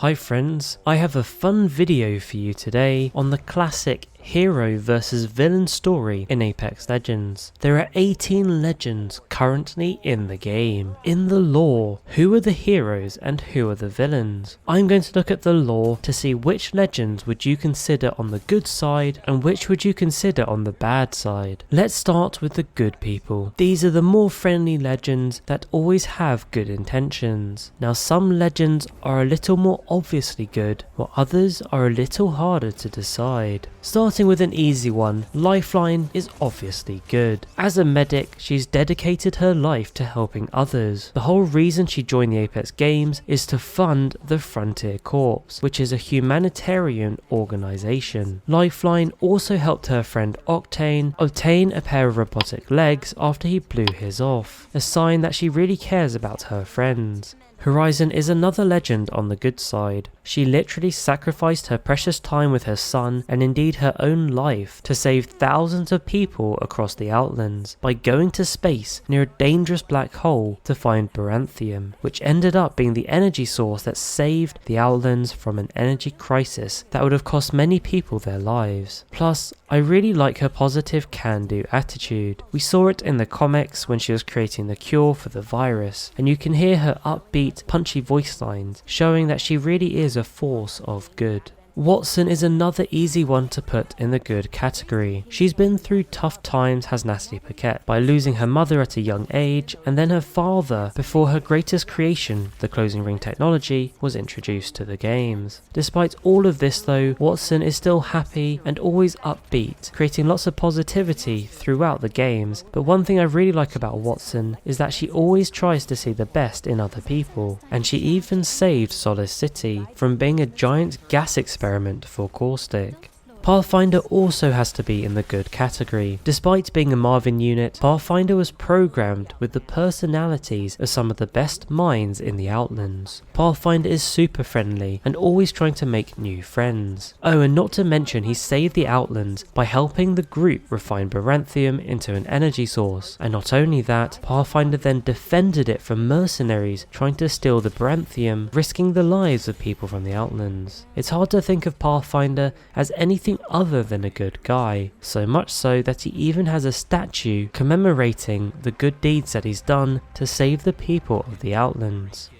Hi friends, I have a fun video for you today on the classic hero versus villain story in Apex Legends. There are 18 legends currently in the game. In the lore, who are the heroes and who are the villains? I'm going to look at the lore to see which legends would you consider on the good side and which would you consider on the bad side. Let's start with the good people. These are the more friendly legends that always have good intentions. Now some legends are a little more obviously good, while others are a little harder to decide. Starting with an easy one, Lifeline is obviously good. As a medic, she's dedicated her life to helping others. The whole reason she joined the Apex Games is to fund the Frontier Corps, which is a humanitarian organization. Lifeline also helped her friend Octane obtain a pair of robotic legs after he blew his off, a sign that she really cares about her friends. Horizon is another legend on the good side. She literally sacrificed her precious time with her son and indeed her own life to save thousands of people across the Outlands by going to space near a dangerous black hole to find Baranthium, which ended up being the energy source that saved the Outlands from an energy crisis that would have cost many people their lives. Plus, I really like her positive can-do attitude. We saw it in the comics when she was creating the cure for the virus, and you can hear her upbeat, punchy voice lines showing that she really is a force of good. Watson is another easy one to put in the good category. She's been through tough times, has Natalie Paquette, by losing her mother at a young age and then her father before her greatest creation, the closing ring technology, was introduced to the games. Despite all of this though, Watson is still happy and always upbeat, creating lots of positivity throughout the games. But one thing I really like about Watson is that she always tries to see the best in other people, and she even saved Solace City from being a giant gas experiment for Caustic. Pathfinder also has to be in the good category. Despite being a Marvin unit, Pathfinder was programmed with the personalities of some of the best minds in the Outlands. Pathfinder is super friendly and always trying to make new friends. Oh, and not to mention he saved the Outlands by helping the group refine Baranthium into an energy source. And not only that, Pathfinder then defended it from mercenaries trying to steal the Baranthium, risking the lives of people from the Outlands. It's hard to think of Pathfinder as anything other than a good guy, so much so that he even has a statue commemorating the good deeds that he's done to save the people of the Outlands.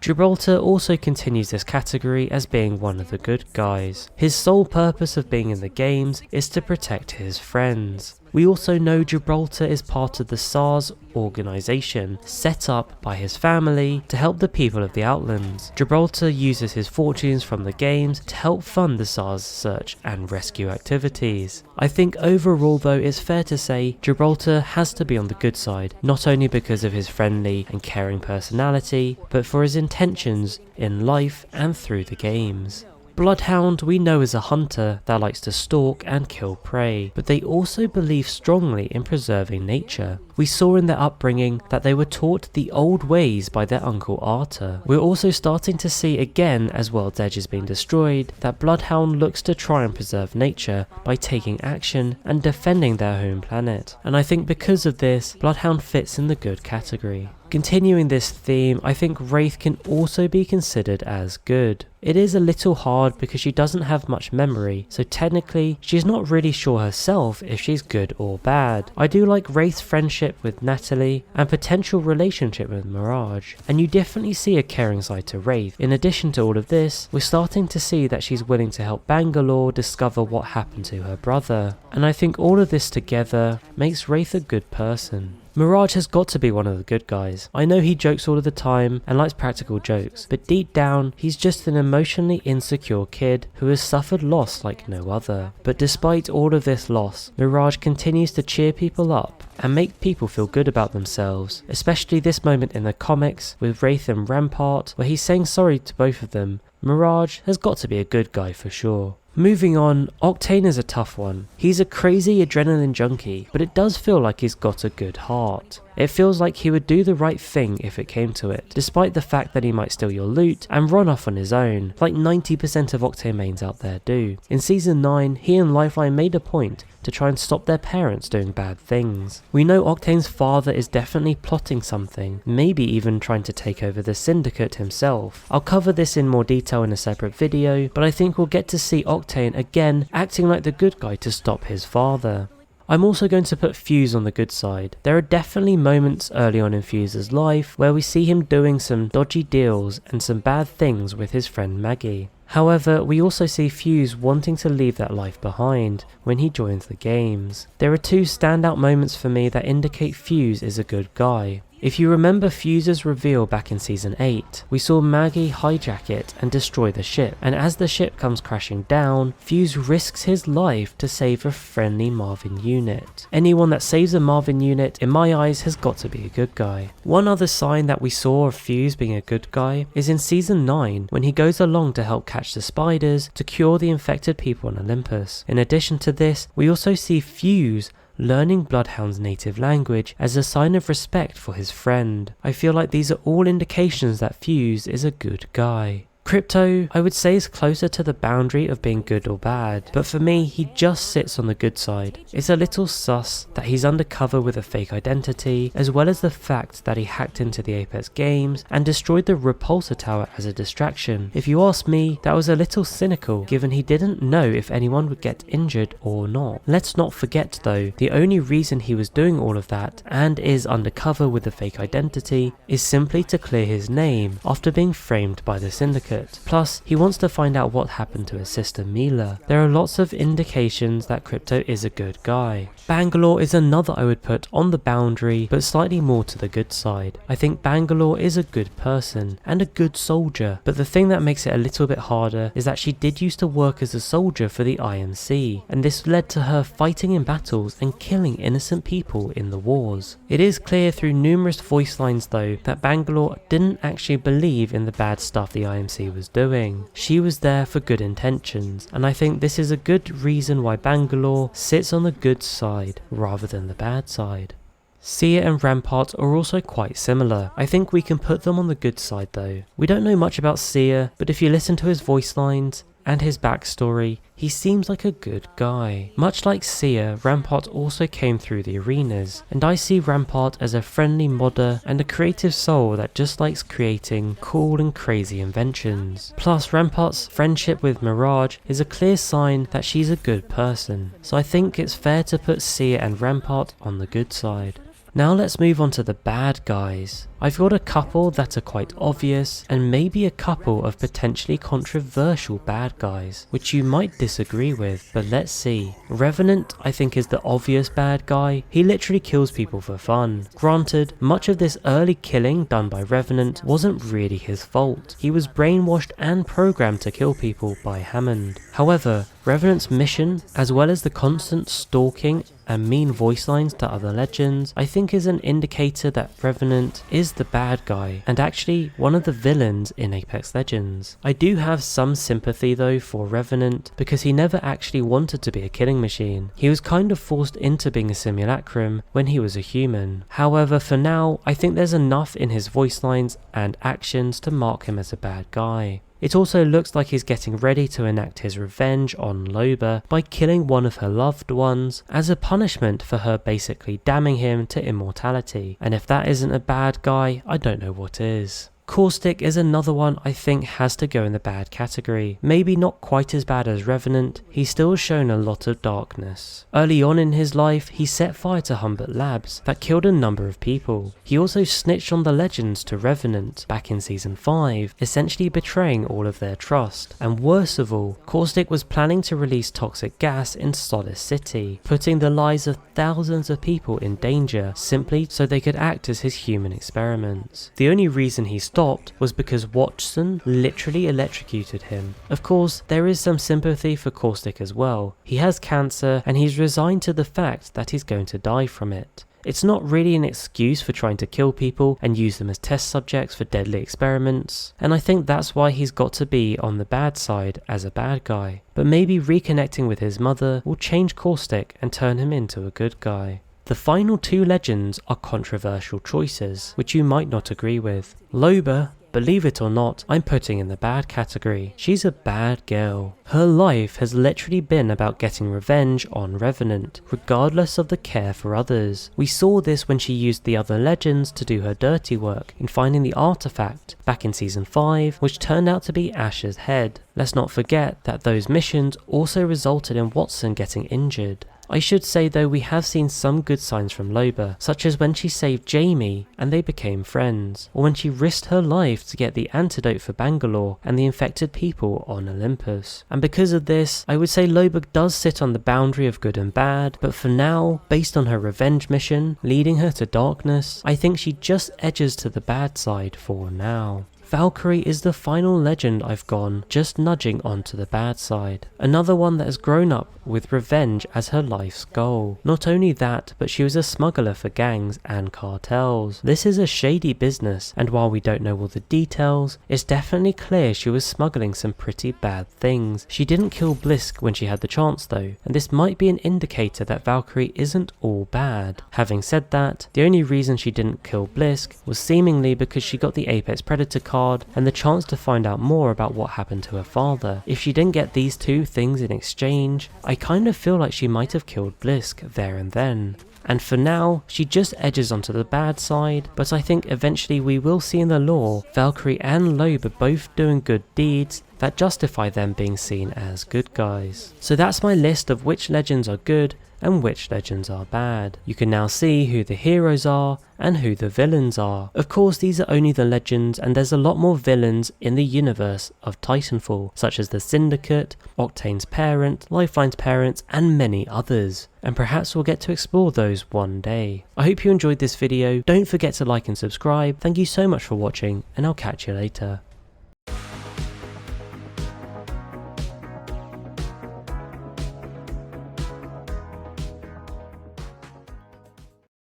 Gibraltar also continues this category as being one of the good guys. His sole purpose of being in the games is to protect his friends. We also know Gibraltar is part of the SARS organization set up by his family to help the people of the Outlands. Gibraltar uses his fortunes from the games to help fund the SARS search and rescue activities. I think overall though it's fair to say Gibraltar has to be on the good side, not only because of his friendly and caring personality, but for his intentions in life and through the games. Bloodhound we know is a hunter that likes to stalk and kill prey, but they also believe strongly in preserving nature. We saw in their upbringing that they were taught the old ways by their uncle Arthur. We're also starting to see again, as World's Edge is being destroyed, that Bloodhound looks to try and preserve nature by taking action and defending their home planet. And I think because of this, Bloodhound fits in the good category. Continuing this theme, I think Wraith can also be considered as good. It is a little hard because she doesn't have much memory, so technically she's not really sure herself if she's good or bad. I do like Wraith's friendship with Natalie and potential relationship with Mirage, and you definitely see a caring side to Wraith. In addition to all of this, we're starting to see that she's willing to help Bangalore discover what happened to her brother, and I think all of this together makes Wraith a good person. Mirage has got to be one of the good guys. I know he jokes all of the time and likes practical jokes, but deep down he's just an emotionally insecure kid who has suffered loss like no other. But despite all of this loss, Mirage continues to cheer people up and make people feel good about themselves, especially this moment in the comics with Wraith and Rampart where he's saying sorry to both of them. Mirage has got to be a good guy for sure. Moving on, Octane is a tough one. He's a crazy adrenaline junkie, but it does feel like he's got a good heart. It feels like he would do the right thing if it came to it, despite the fact that he might steal your loot and run off on his own, like 90% of Octane mains out there do. In Season 9, he and Lifeline made a point to try and stop their parents doing bad things. We know Octane's father is definitely plotting something, maybe even trying to take over the Syndicate himself. I'll cover this in more detail in a separate video, but I think we'll get to see Octane again acting like the good guy to stop his father. I'm also going to put Fuse on the good side. There are definitely moments early on in Fuse's life where we see him doing some dodgy deals and some bad things with his friend Maggie. However, we also see Fuse wanting to leave that life behind when he joins the games. There are two standout moments for me that indicate Fuse is a good guy. If you remember Fuse's reveal back in Season 8, we saw Maggie hijack it and destroy the ship, and as the ship comes crashing down, Fuse risks his life to save a friendly Marvin unit. Anyone that saves a Marvin unit, in my eyes, has got to be a good guy. One other sign that we saw of Fuse being a good guy is in Season 9, when he goes along to help catch the spiders to cure the infected people on Olympus. In addition to this, we also see Fuse learning Bloodhound's native language as a sign of respect for his friend. I feel like these are all indications that Fuse is a good guy. Crypto, I would say, is closer to the boundary of being good or bad, but for me, he just sits on the good side. It's a little sus that he's undercover with a fake identity, as well as the fact that he hacked into the Apex games and destroyed the repulsor tower as a distraction. If you ask me, that was a little cynical, given he didn't know if anyone would get injured or not. Let's not forget though, the only reason he was doing all of that, and is undercover with a fake identity, is simply to clear his name after being framed by the Syndicate. Plus, he wants to find out what happened to his sister Mila. There are lots of indications that Crypto is a good guy. Bangalore is another I would put on the boundary, but slightly more to the good side. I think Bangalore is a good person and a good soldier, but the thing that makes it a little bit harder is that she did used to work as a soldier for the IMC, and this led to her fighting in battles and killing innocent people in the wars. It is clear through numerous voice lines though that Bangalore didn't actually believe in the bad stuff the IMC was doing. She was there for good intentions, and I think this is a good reason why Bangalore sits on the good side rather than the bad side. Sia and Rampart are also quite similar. I think we can put them on the good side though. We don't know much about Sia, but if you listen to his voice lines and his backstory, he seems like a good guy. Much like Sia, Rampart also came through the arenas, and I see Rampart as a friendly modder and a creative soul that just likes creating cool and crazy inventions. Plus, Rampart's friendship with Mirage is a clear sign that she's a good person, so I think it's fair to put Sia and Rampart on the good side. Now let's move on to the bad guys. I've got a couple that are quite obvious, and maybe a couple of potentially controversial bad guys, which you might disagree with, but let's see. Revenant, I think, is the obvious bad guy. He literally kills people for fun. Granted, much of this early killing done by Revenant wasn't really his fault. He was brainwashed and programmed to kill people by Hammond. However, Revenant's mission, as well as the constant stalking and mean voice lines to other legends, I think is an indicator that Revenant is the bad guy, and actually one of the villains in Apex Legends. I do have some sympathy though for Revenant, because he never actually wanted to be a killing machine. He was kind of forced into being a simulacrum when he was a human. However, for now, I think there's enough in his voice lines and actions to mark him as a bad guy. It also looks like he's getting ready to enact his revenge on Loba by killing one of her loved ones as a punishment for her basically damning him to immortality. And if that isn't a bad guy, I don't know what is. Caustic is another one I think has to go in the bad category. Maybe not quite as bad as Revenant, he's still shown a lot of darkness. Early on in his life, he set fire to Humbert Labs that killed a number of people. He also snitched on the legends to Revenant back in Season 5, essentially betraying all of their trust. And worst of all, Caustic was planning to release toxic gas in Solace City, putting the lives of thousands of people in danger simply so they could act as his human experiments. The only reason he stopped was because Watson literally electrocuted him. Of course, there is some sympathy for Caustic as well. He has cancer and he's resigned to the fact that he's going to die from it. It's not really an excuse for trying to kill people and use them as test subjects for deadly experiments, and I think that's why he's got to be on the bad side as a bad guy. But maybe reconnecting with his mother will change Caustic and turn him into a good guy. The final two legends are controversial choices, which you might not agree with. Loba, believe it or not, I'm putting in the bad category. She's a bad girl. Her life has literally been about getting revenge on Revenant, regardless of the care for others. We saw this when she used the other legends to do her dirty work in finding the artifact back in season 5, which turned out to be Ash's head. Let's not forget that those missions also resulted in Watson getting injured. I should say though, we have seen some good signs from Loba, such as when she saved Jamie and they became friends, or when she risked her life to get the antidote for Bangalore and the infected people on Olympus. And because of this, I would say Loba does sit on the boundary of good and bad, but for now, based on her revenge mission, leading her to darkness, I think she just edges to the bad side for now. Valkyrie is the final legend I've gone just nudging onto the bad side. Another one that has grown up with revenge as her life's goal. Not only that, but she was a smuggler for gangs and cartels. This is a shady business, and while we don't know all the details, it's definitely clear she was smuggling some pretty bad things. She didn't kill Blisk when she had the chance though, and this might be an indicator that Valkyrie isn't all bad. Having said that, the only reason she didn't kill Blisk was seemingly because she got the Apex Predator card and the chance to find out more about what happened to her father. If she didn't get these two things in exchange, I kind of feel like she might have killed Blisk there and then. And for now, she just edges onto the bad side, but I think eventually we will see in the lore Valkyrie and Loba both doing good deeds that justify them being seen as good guys. So that's my list of which legends are good and which legends are bad. You can now see who the heroes are and who the villains are. Of course, these are only the legends, and there's a lot more villains in the universe of Titanfall, such as the Syndicate, Octane's parent, Lifeline's parents, and many others. And perhaps we'll get to explore those one day. I hope you enjoyed this video. Don't forget to like and subscribe. Thank you so much for watching, and I'll catch you later.